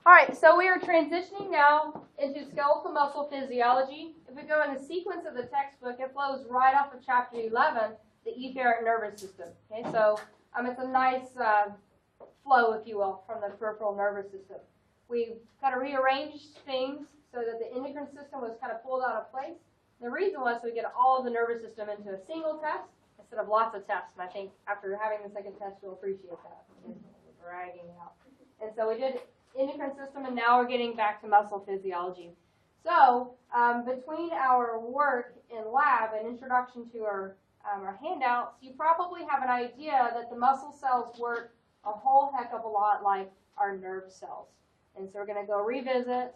All right, so we are transitioning now into skeletal muscle physiology. If we go in the sequence of the textbook, it flows right off of chapter 11, the etheric nervous system. Okay, so it's a nice flow, if you will, from the peripheral nervous system. We've kind of rearranged things so that the endocrine system was kind of pulled out of place. The reason was so we get all of the nervous system into a single test instead of lots of tests. And I think after having the second test, you'll appreciate that. We're dragging out. And so we did endocrine system, and now we're getting back to muscle physiology. So between our work in lab and introduction to our handouts, you probably have an idea that the muscle cells work a whole heck of a lot like our nerve cells. And so we're going to go revisit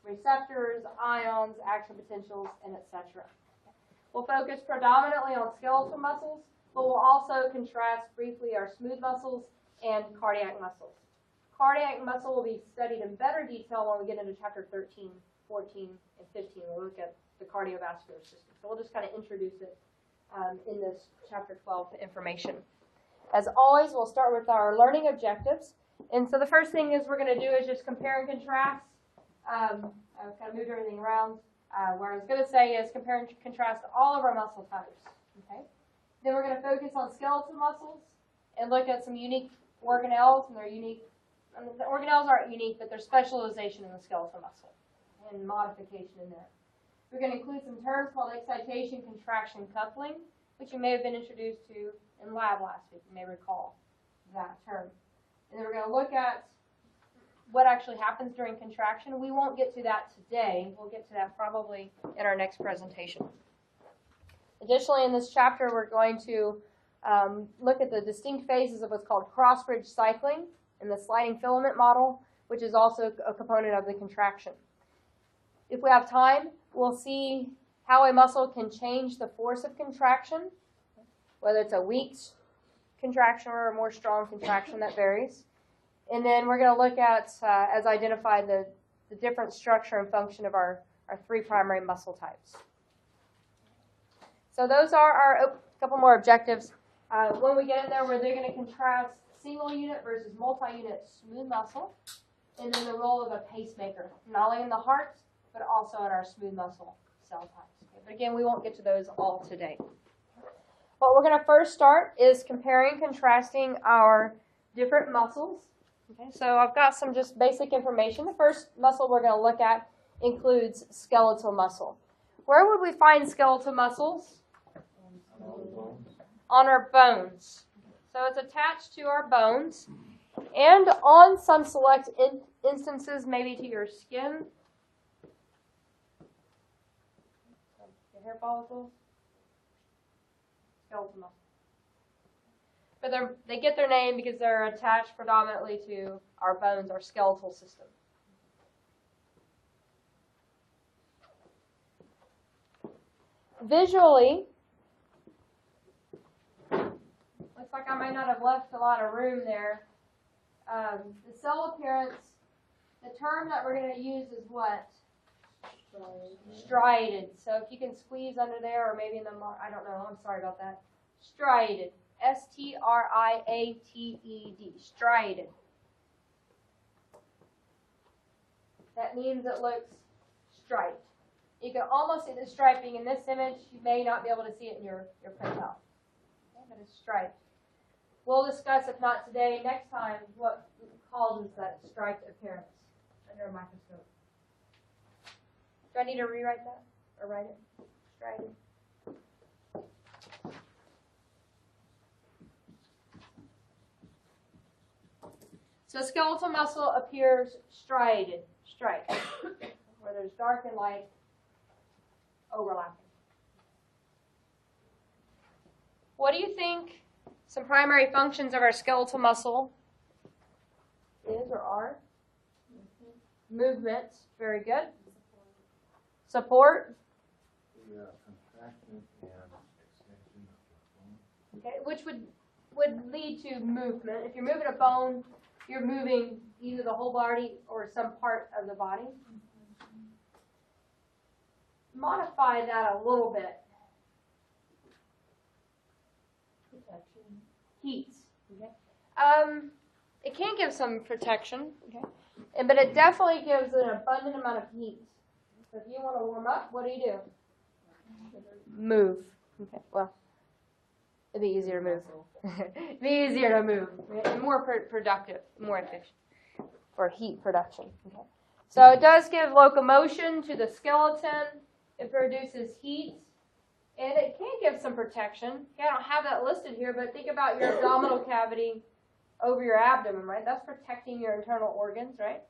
receptors, ions, action potentials, and etc. We'll focus predominantly on skeletal muscles, but we'll also contrast briefly our smooth muscles and cardiac muscles. Cardiac muscle will be studied in better detail when we get into chapter 13, 14, and 15. We'll look at the cardiovascular system. So we'll just kind of introduce it in this chapter 12 information. As always, we'll start with our learning objectives. And so the first thing is we're going to do is just compare and contrast. I've kind of moved everything around. What I was going to say is compare and contrast all of our muscle types. Okay. Then we're going to focus on skeletal muscles and look at some unique organelles and their unique. The organelles aren't unique, but there's specialization in the skeletal muscle and modification in there. We're going to include some terms called excitation, contraction, coupling, which you may have been introduced to in lab last week. You may recall that term. And then we're going to look at what actually happens during contraction. We won't get to that today. We'll get to that probably in our next presentation. Additionally, in this chapter, we're going to look at the distinct phases of what's called cross-bridge cycling in the sliding filament model, which is also a component of the contraction. If we have time, we'll see how a muscle can change the force of contraction, whether it's a weak contraction or a more strong contraction, that varies. And then we're going to look at, as identified, the different structure and function of our three primary muscle types. So those are our couple more objectives. When we get in there, we're going to contrast single unit versus multi-unit smooth muscle, and then the role of a pacemaker, not only in the heart, but also in our smooth muscle cell types. Okay, but again, we won't get to those all today. What we're going to first start is comparing and contrasting our different muscles. Okay, so I've got some just basic information. The first muscle we're going to look at includes skeletal muscle. Where would we find skeletal muscles? On our bones. So it's attached to our bones, and on some select instances, maybe to your skin, your hair follicles, skeletal muscle. But they get their name because they're attached predominantly to our bones, our skeletal system. Visually, looks like I might not have left a lot of room there. The cell appearance, the term that we're going to use is what? Striated. So if you can squeeze under there, or maybe in the, I don't know, I'm sorry about that. Striated. S-T-R-I-A-T-E-D. Striated. That means it looks striped. You can almost see the striping in this image. You may not be able to see it in your printout. Okay, but it's striped. We'll discuss, if not today, next time, what causes that striped appearance under a microscope. Do I need to rewrite that or write it? Striated. So skeletal muscle appears striated, striped, where there's dark and light overlapping. What do you think some primary functions of our skeletal muscle is or are? Movement, very good. Support. Yeah, contraction and extension of the bone. Okay, which would lead to movement. If you're moving a bone, you're moving either the whole body or some part of the body. Modify that a little bit. Heat. Okay. it can give some protection, okay? But it definitely gives an abundant amount of heat. So if you want to warm up, what do? Move. Okay, well, it'd be easier to move. It'd be easier to move, and more productive, more efficient for heat production. Okay. So it does give locomotion to the skeleton. It produces heat, and it can give some protection. Okay, I don't have that listed here, but think about your abdominal cavity over your abdomen, right? That's protecting your internal organs, right?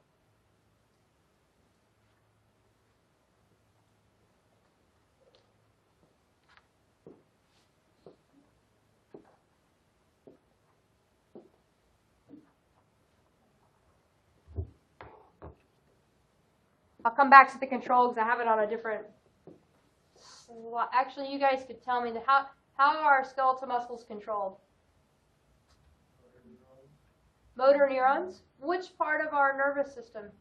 I'll come back to the control because I have it on a different slide. Actually, you guys could tell me how are skeletal muscles controlled? Motor neurons. Which part of our nervous system?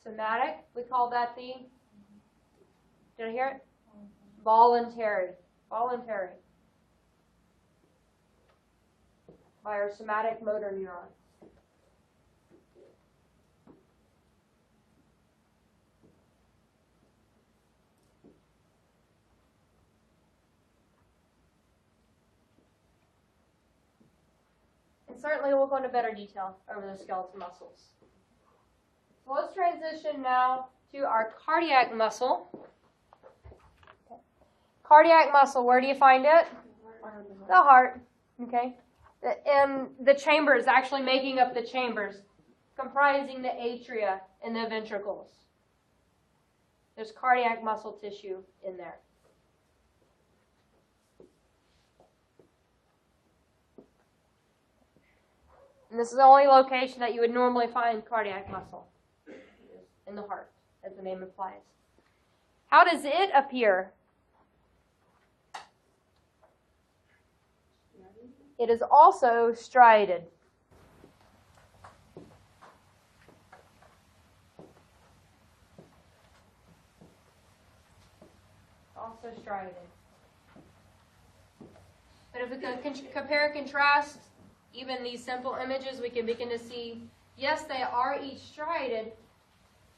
Somatic. We call that the, did I hear it? Voluntary. Voluntary. By our somatic motor neurons. And certainly we'll go into better detail over the skeletal muscles. So let's transition now to our cardiac muscle. Okay. Cardiac muscle, where do you find it? The heart. Okay. And the chambers, actually making up the chambers, comprising the atria and the ventricles. There's cardiac muscle tissue in there. And this is the only location that you would normally find cardiac muscle, in the heart, as the name implies. How does it appear? It is also striated. Also striated. But if we compare and contrast even these simple images, we can begin to see, yes, they are each striated,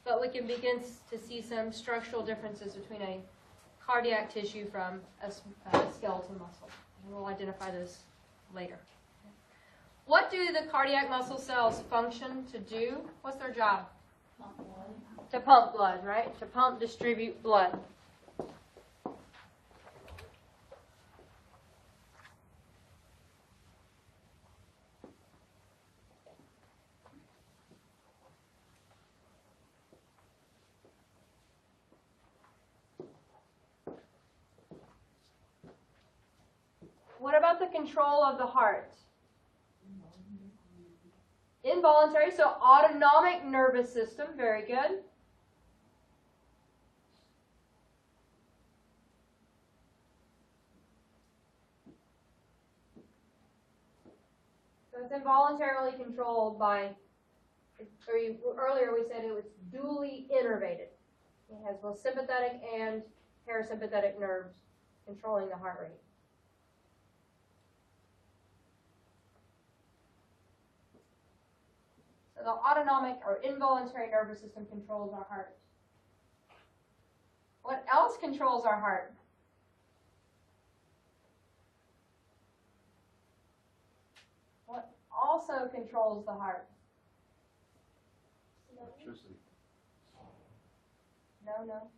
but we can begin to see some structural differences between a cardiac tissue from a skeletal muscle. And we'll identify those later. What do the cardiac muscle cells function to do? What's their job? Pump blood. To pump blood, right? To pump, distribute blood. What about the control of the heart? Involuntary, so autonomic nervous system, very good. So it's involuntarily controlled by, earlier we said it was duly innervated. It has both sympathetic and parasympathetic nerves controlling the heart rate. The autonomic or involuntary nervous system controls our heart. What else controls our heart? What also controls the heart? Electricity. No.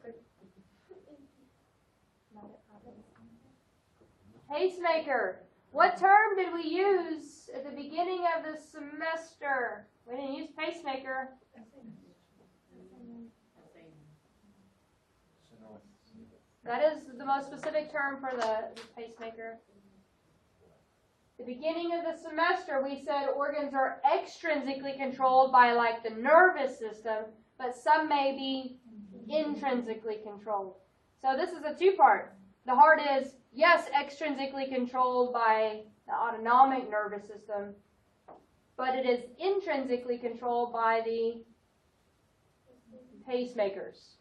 Good. Pacemaker. What term did we use at the beginning of the semester? We didn't use pacemaker. That is the most specific term for the pacemaker. The beginning of the semester, we said organs are extrinsically controlled by like the nervous system, but some may be intrinsically controlled. So this is a two-part. The heart is, yes, extrinsically controlled by the autonomic nervous system, but it is intrinsically controlled by the pacemakers.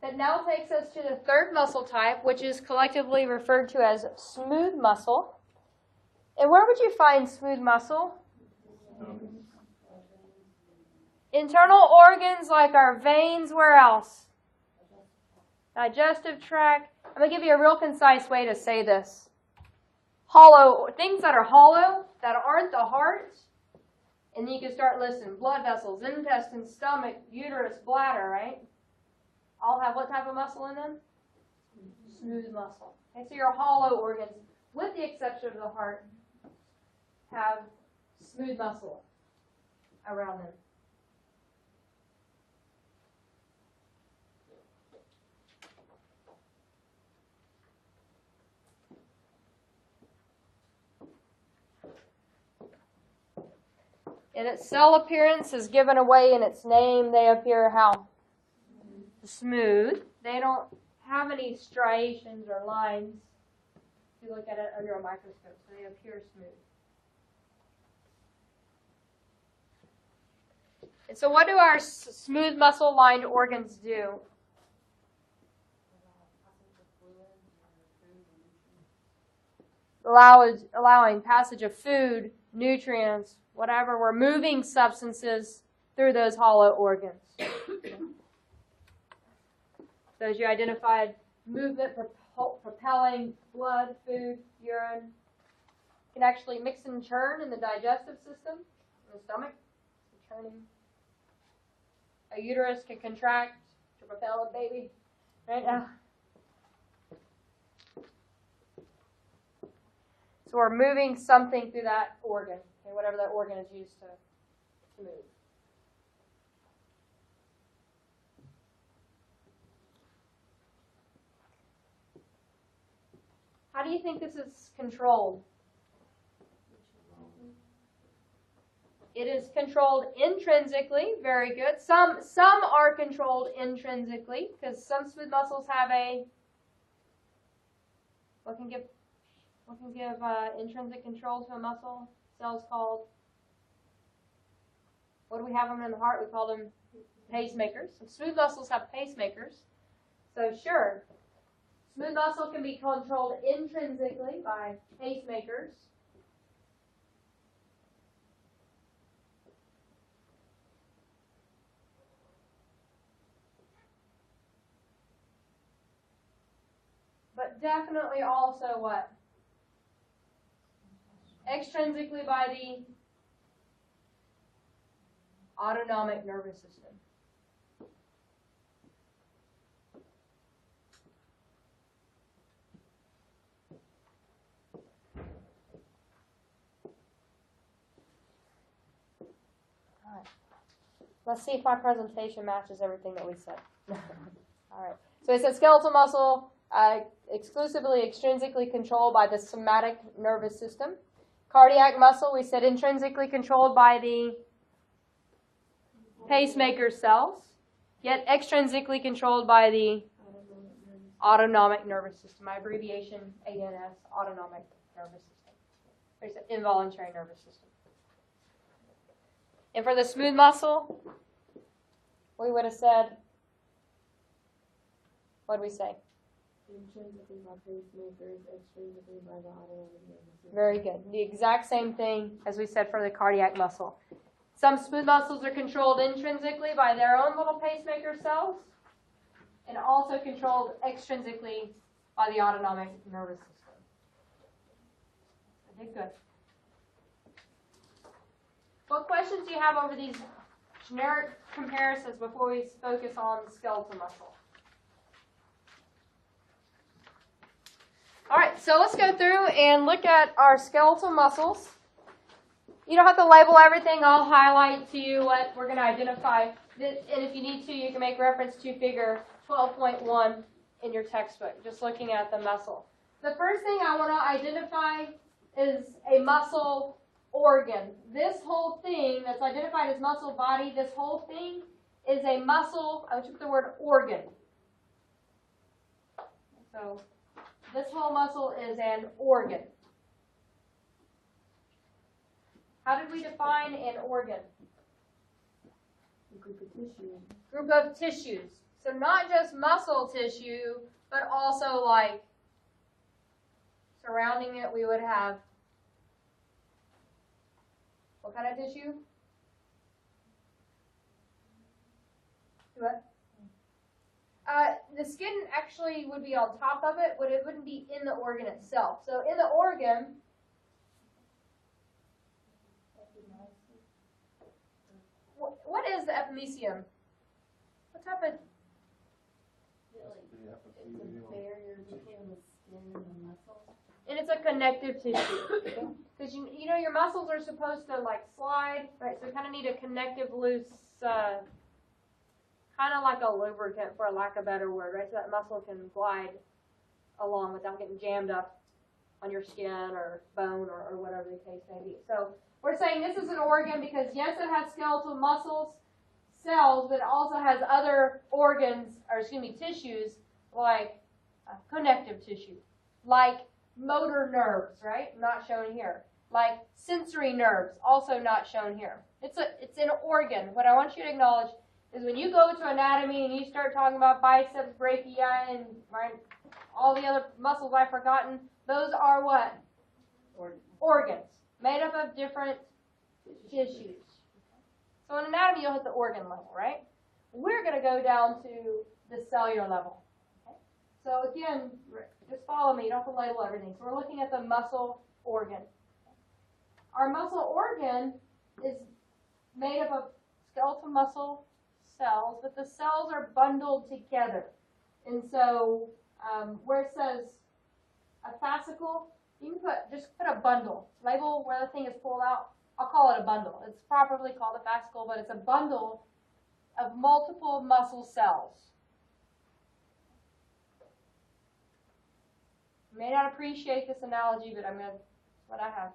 That now takes us to the third muscle type, which is collectively referred to as smooth muscle. And where would you find smooth muscle? Internal organs like our veins. Where else? Digestive tract. I'm going to give you a real concise way to say this. Hollow, things that are hollow, that aren't the heart. And then you can start listing blood vessels, intestines, stomach, uterus, bladder, right? All have what type of muscle in them? Smooth muscle. Okay, so your hollow organs, with the exception of the heart, have smooth muscle around them. And its cell appearance is given away in its name. They appear how? Smooth. They don't have any striations or lines. If you look at it under a microscope, so they appear smooth. And so what do our smooth muscle-lined organs do? Allowing passage of food, nutrients, whatever. We're moving substances through those hollow organs. So as you identified, movement, propelling, blood, food, urine. Can actually mix and churn in the digestive system, in the stomach, churning. A uterus can contract to propel a baby, right? So we're moving something through that organ, okay, whatever that organ is used to move. How do you think this is controlled? It is controlled intrinsically. Very good. Some are controlled intrinsically because some smooth muscles have a what can give intrinsic control to a muscle? Cells called. What do we have them in the heart? We call them pacemakers. Some smooth muscles have pacemakers. So sure, smooth muscle can be controlled intrinsically by pacemakers. But definitely also what? Extrinsically by the autonomic nervous system. All right. Let's see if my presentation matches everything that we said. All right. So it says skeletal muscle exclusively extrinsically controlled by the somatic nervous system. Cardiac muscle, we said intrinsically controlled by the pacemaker cells, yet extrinsically controlled by the autonomic nervous system. My abbreviation, ANS, autonomic nervous system. There's an involuntary nervous system. And for the smooth muscle, we would have said, what did we say? Intrinsically by pacemakers, extrinsically by the autonomic nervous system. Very good. The exact same thing as we said for the cardiac muscle. Some smooth muscles are controlled intrinsically by their own little pacemaker cells and also controlled extrinsically by the autonomic nervous system. Okay, good. What questions do you have over these generic comparisons before we focus on the skeletal muscle? All right, so let's go through and look at our skeletal muscles. You don't have to label everything. I'll highlight to you what we're going to identify. And if you need to, you can make reference to figure 12.1 in your textbook, just looking at the muscle. The first thing I want to identify is a muscle organ. This whole thing that's identified as muscle body, this whole thing is a muscle, I took the word organ. So this whole muscle is an organ. How did we define an organ? A group of tissues. Group of tissues. So not just muscle tissue, but also like surrounding it, we would have what kind of tissue? What? The skin actually would be on top of it, but it wouldn't be in the organ itself. So in the organ, what is the epimysium? What type of? It's a barrier between the skin and the muscle. And it's a connective tissue. Because you know your muscles are supposed to like slide, right? So you kind of need a connective loose, kind of like a lubricant, for lack of a better word, right? So that muscle can glide along without getting jammed up on your skin or bone or whatever the case may be. So we're saying this is an organ because yes, it has skeletal muscles, cells, but it also has other organs, or excuse me, tissues like connective tissue, like motor nerves, right? Not shown here. Like sensory nerves, also not shown here. It's an organ. What I want you to acknowledge is when you go to anatomy and you start talking about biceps, brachii, and right, all the other muscles I've forgotten, those are what? Organs, made up of different tissues. So in anatomy, you'll hit the organ level, right? We're going to go down to the cellular level. Okay? So again, just follow me. You don't have to label everything. So we're looking at the muscle organ. Our muscle organ is made up of skeletal muscle cells, but the cells are bundled together. And so where it says a fascicle, you can just put a bundle. Label where the thing is pulled out. I'll call it a bundle. It's properly called a fascicle, but it's a bundle of multiple muscle cells. You may not appreciate this analogy, but what I have.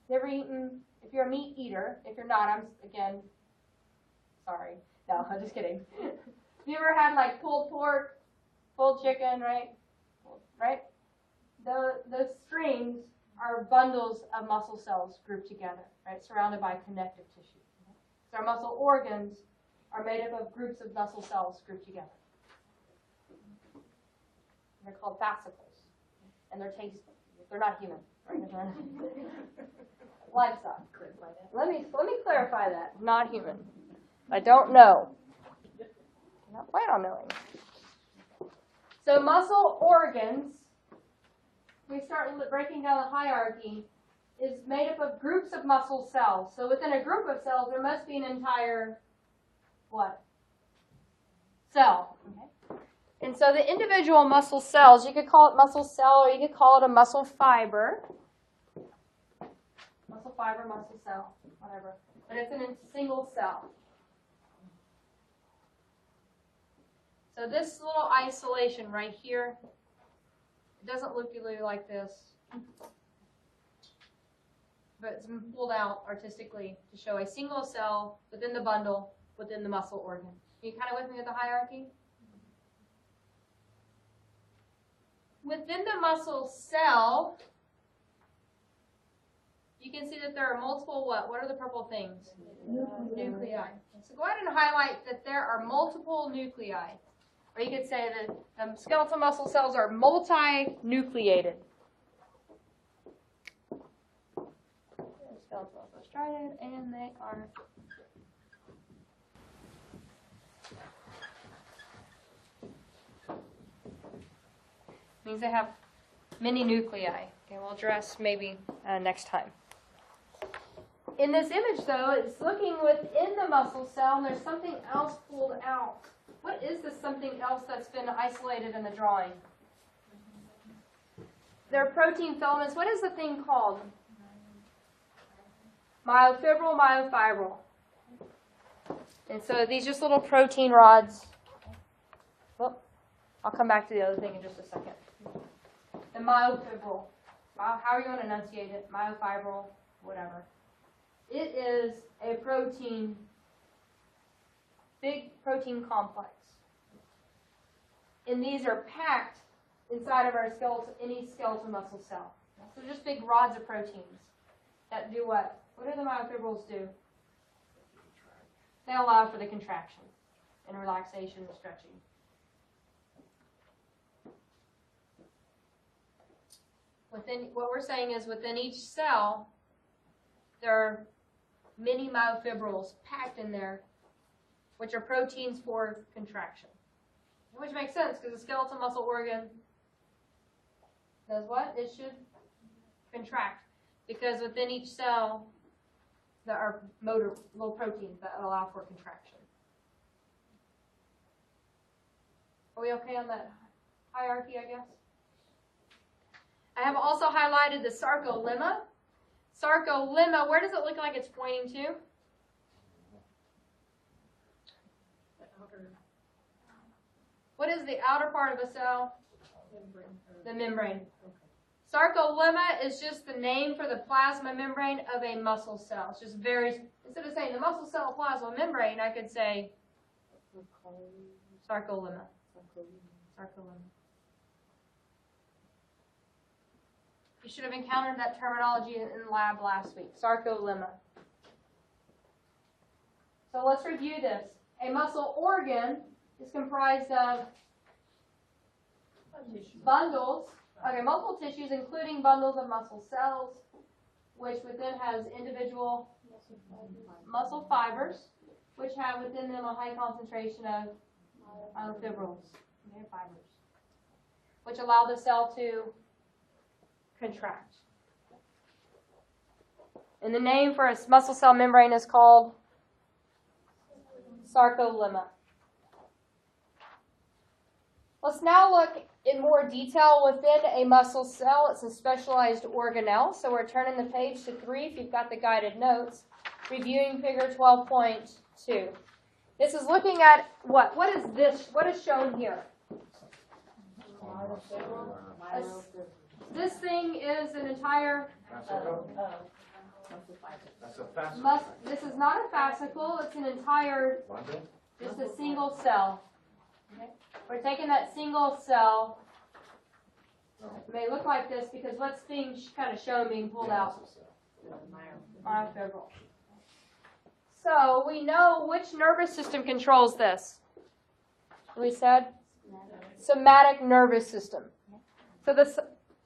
Never eaten, if you're a meat eater, if you're not, I'm, again, sorry. No, I'm just kidding. You ever had like pulled pork, pulled chicken, right? Right? The strings are bundles of muscle cells grouped together, right? Surrounded by connective tissue. So our muscle organs are made up of groups of muscle cells grouped together. They're called fascicles. And they're not human, right? Livestock. Let me clarify that. Not human. I don't know. I don't plan on knowing. So muscle organs, we start breaking down the hierarchy, is made up of groups of muscle cells. So within a group of cells, there must be an entire, what? Cell. Okay. And so the individual muscle cells, you could call it muscle cell or you could call it a muscle fiber. Muscle fiber, muscle cell, whatever. But it's in a single cell. So this little isolation right here, it doesn't look really like this, but it's been pulled out artistically to show a single cell within the bundle, within the muscle organ. Are you kind of with me with the hierarchy? Within the muscle cell, you can see that there are multiple what? What are the purple things? Nuclei. So go ahead and highlight that there are multiple nuclei. Or you could say that the skeletal muscle cells are multi-nucleated. Skeletal muscle striated, and they are means they have many nuclei. Okay, we'll address maybe next time. In this image, though, it's looking within the muscle cell, and there's something else pulled out. What is this something else that's been isolated in the drawing? They're protein filaments. What is the thing called? Myofibril, myofibril. And so these just little protein rods. Well, I'll come back to the other thing in just a second. The myofibril. How are you going to enunciate it? Myofibril, whatever. It is a protein, big protein complex. And these are packed inside of our skeletal, any skeletal muscle cell. So just big rods of proteins that do what? What do the myofibrils do? They allow for the contraction. and relaxation and stretching. What we're saying is within each cell, there are many myofibrils packed in there, which are proteins for contraction. Which makes sense because the skeletal muscle organ does what? It should contract because within each cell there are motor little proteins that allow for contraction. Are we okay on that hierarchy, I guess? I have also highlighted the sarcolemma. Sarcolemma, where does it look like it's pointing to? What is the outer part of a cell? The membrane. Sarcolemma is just the name for the plasma membrane of a muscle cell. It's just very, instead of saying the muscle cell plasma membrane, I could say sarcolemma. Sarcolemma. You should have encountered that terminology in lab last week. Sarcolemma. So let's review this. A muscle organ is comprised of bundles, multiple tissues, including bundles of muscle cells, which within has individual muscle fibers, which have within them a high concentration of myofibrils, fibers, which allow the cell to contract. And the name for a muscle cell membrane is called sarcolemma. Let's now look in more detail within a muscle cell. It's a specialized organelle. So we're turning the page to 3 if you've got the guided notes. Reviewing figure 12.2. This is looking at what? What is this? What is shown here? This thing is an entire... That's a fascicle. This is not a fascicle. It's an entire... Just a single cell. Okay. We're taking that single cell. It may look like this because what's being kind of shown being pulled out? Myofibril. So we know which nervous system controls this. We said somatic nervous system. So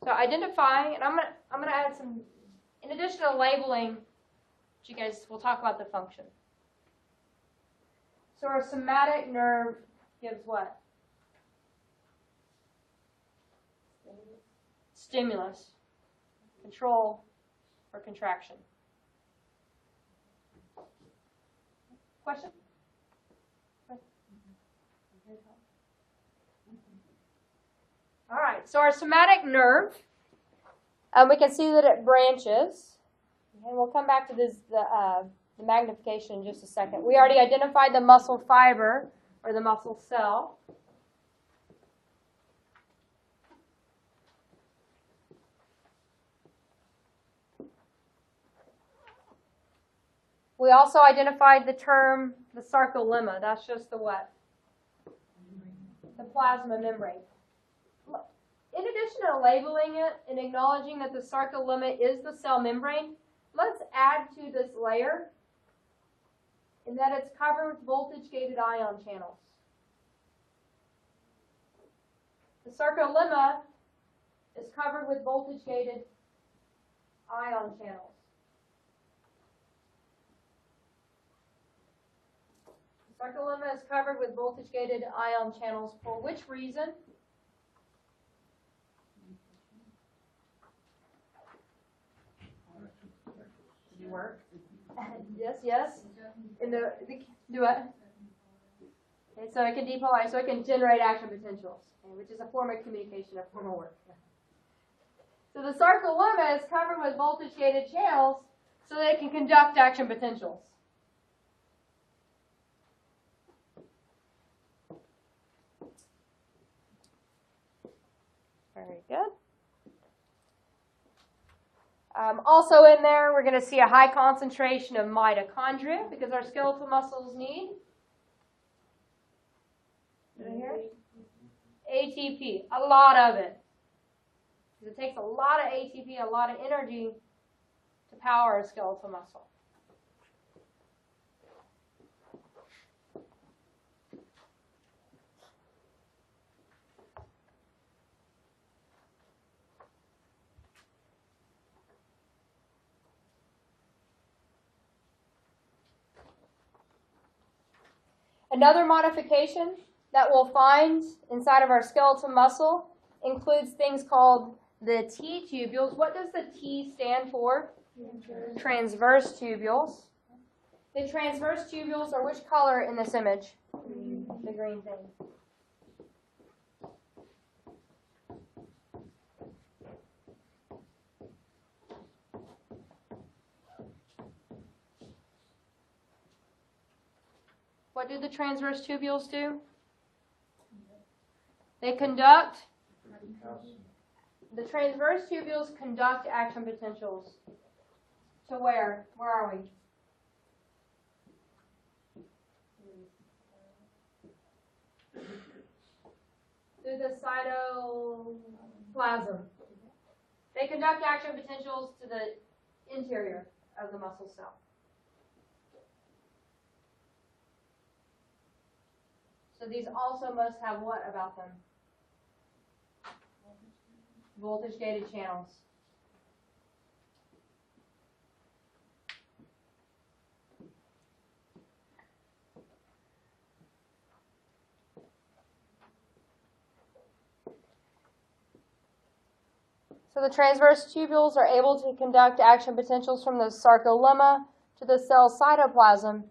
identify, and I'm gonna add some, in addition to labeling, you guys will talk about the function. So our somatic nerve gives what? Stimulus, control, or contraction. Question? All right, so our somatic nerve, we can see that it branches. And we'll come back to this, the magnification in just a second. We already identified the muscle fiber, or the muscle cell. We also identified the term, the sarcolemma. That's just the what? The plasma membrane. In addition to labeling it and acknowledging that the sarcolemma is the cell membrane, let's add to this layer in that it's covered with voltage-gated ion channels. The sarcolemma is covered with voltage-gated ion channels. The sarcolemma is covered with voltage-gated ion channels for which reason? Work. Yes. In the do what? Okay, so it can depolarize, so it can generate action potentials, okay, which is a form of communication, a form of work. So the sarcolemma is covered with voltage-gated channels so that it can conduct action potentials. Very good. Also in there, we're going to see a high concentration of mitochondria because our skeletal muscles need, did I hear it? ATP, a lot of it. Because it takes a lot of ATP, a lot of energy to power a skeletal muscle. Another modification that we'll find inside of our skeletal muscle includes things called the T tubules. What does the T stand for? Transverse tubules. The transverse tubules are which color in this image? Green. The green thing. What do the transverse tubules do? They conduct. The transverse tubules conduct action potentials. To where? Where are we? Through the cytoplasm. They conduct action potentials to the interior of the muscle cell. So these also must have what about them? Voltage-gated channels. So the transverse tubules are able to conduct action potentials from the sarcolemma to the cell cytoplasm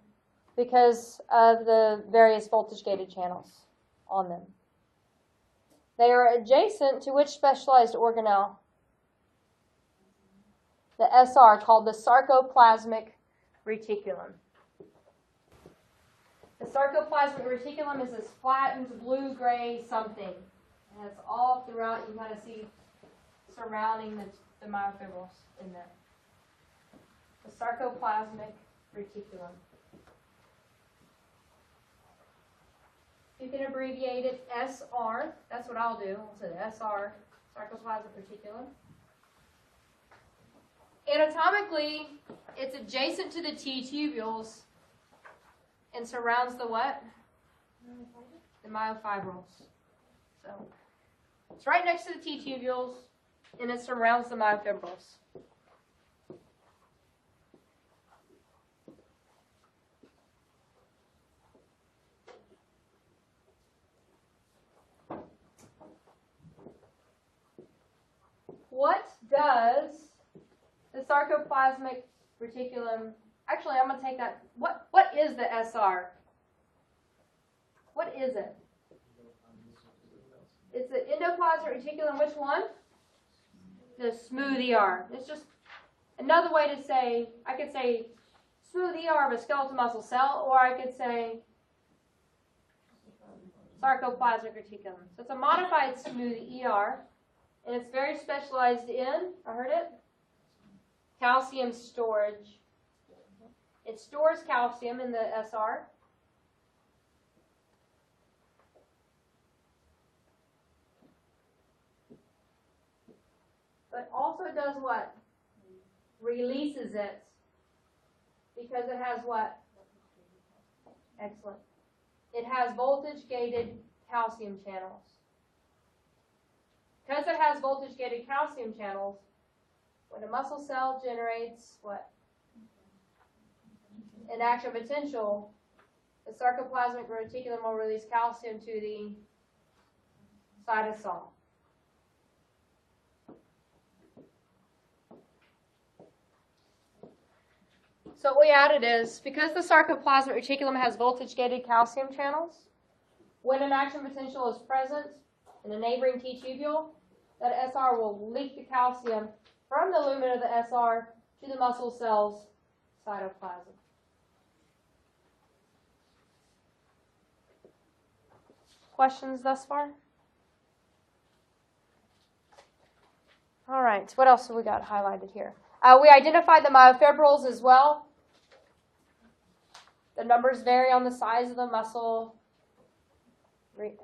because of the various voltage-gated channels on them. They are adjacent to which specialized organelle? The SR, called the Sarcoplasmic Reticulum. The Sarcoplasmic Reticulum is this flattened blue-gray something. And it's all throughout. You kind of see surrounding the myofibrils in there. The Sarcoplasmic Reticulum. You can abbreviate it SR. That's what I'll do. I'll say SR, Sarcoplasmic Reticulum. Anatomically, it's adjacent to the T tubules and surrounds the what? The myofibrils. So it's right next to the T tubules and it surrounds the myofibrils. What does the sarcoplasmic reticulum, actually I'm going to take that, what is the SR? What is it? It's the endoplasmic reticulum, which one? The smooth ER. It's just another way to say, I could say smooth ER of a skeletal muscle cell, or I could say sarcoplasmic reticulum. So it's a modified smooth ER. And it's very specialized in, I heard it, calcium storage. It stores calcium in the SR. But also does what? Releases it. Because it has what? Excellent. It has voltage-gated calcium channels. Because it has voltage-gated calcium channels, when a muscle cell generates what? An action potential, the sarcoplasmic reticulum will release calcium to the cytosol. So what we added is, because the sarcoplasmic reticulum has voltage-gated calcium channels, when an action potential is present in a neighboring T tubule, that SR will leak the calcium from the lumen of the SR to the muscle cell's cytoplasm. Questions thus far? All right, what else have we got highlighted here? We identified the myofibrils as well. The numbers vary on the size of the muscle,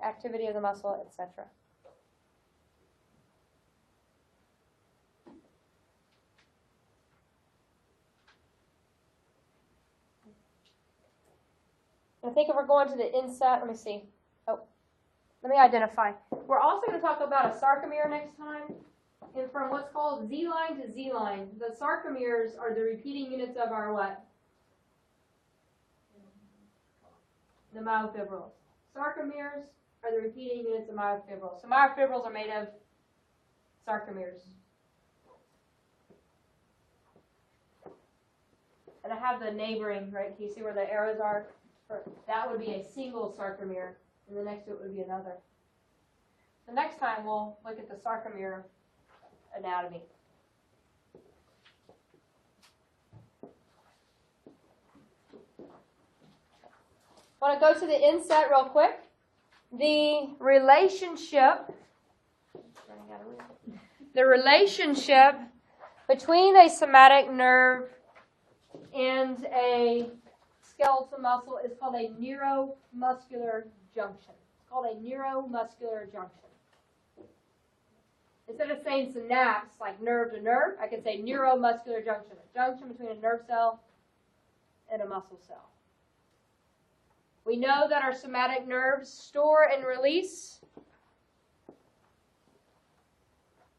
activity of the muscle, etc. I think if we're going to the inset, let me see. Oh, let me identify. We're also going to talk about a sarcomere next time. And from what's called Z line to Z line, the sarcomeres are the repeating units of our what? the myofibrils. Sarcomeres are the repeating units of myofibrils. So myofibrils are made of sarcomeres. And I have the neighboring, right? Can you see where the arrows are? That would be a single sarcomere, and the next to it would be another. So next time we'll look at the sarcomere anatomy. I want to go to the inset real quick. The relationship between a somatic nerve and a skeletal muscle is called a neuromuscular junction. It's called a neuromuscular junction. Instead of saying synapse, like nerve to nerve, I can say neuromuscular junction, a junction between a nerve cell and a muscle cell. We know that our somatic nerves store and release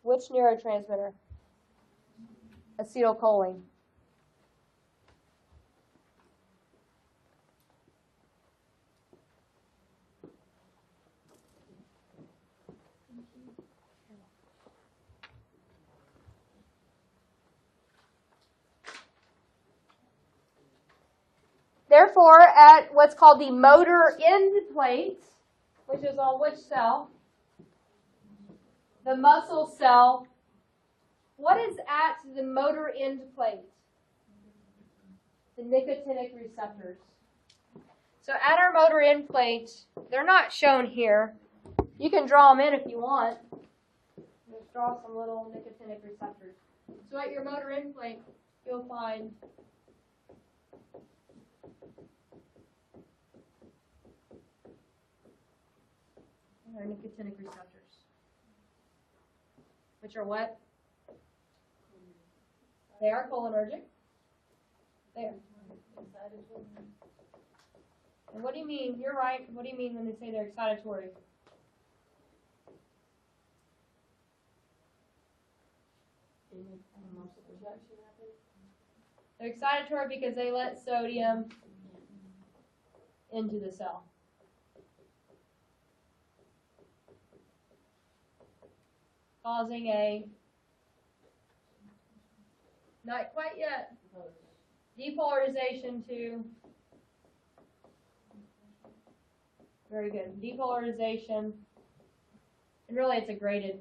which neurotransmitter? Acetylcholine. Therefore, at what's called the motor end plate, which is on which cell? The muscle cell. What is at the motor end plate? The nicotinic receptors. So at our motor end plate, they're not shown here. You can draw them in if you want. Just draw some little nicotinic receptors. So at your motor end plate, you'll find our nicotinic receptors, which are what? They are cholinergic. There. And what do you mean? You're right. What do you mean when they say they're excitatory? They're excitatory because they let sodium into the cell. Causing a, not quite yet, depolarization to, very good, depolarization, and really it's a graded.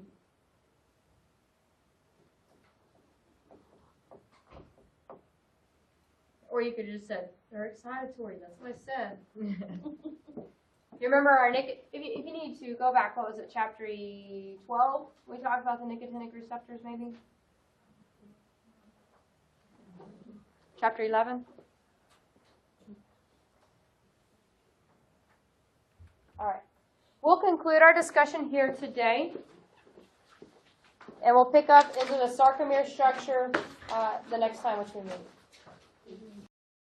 Or you could have just said, they're excitatory, that's what I said. You remember our if you need to go back, what was it, chapter 12? We talked about the nicotinic receptors, maybe? Chapter 11? All right. We'll conclude our discussion here today. And we'll pick up into the sarcomere structure the next time which we meet.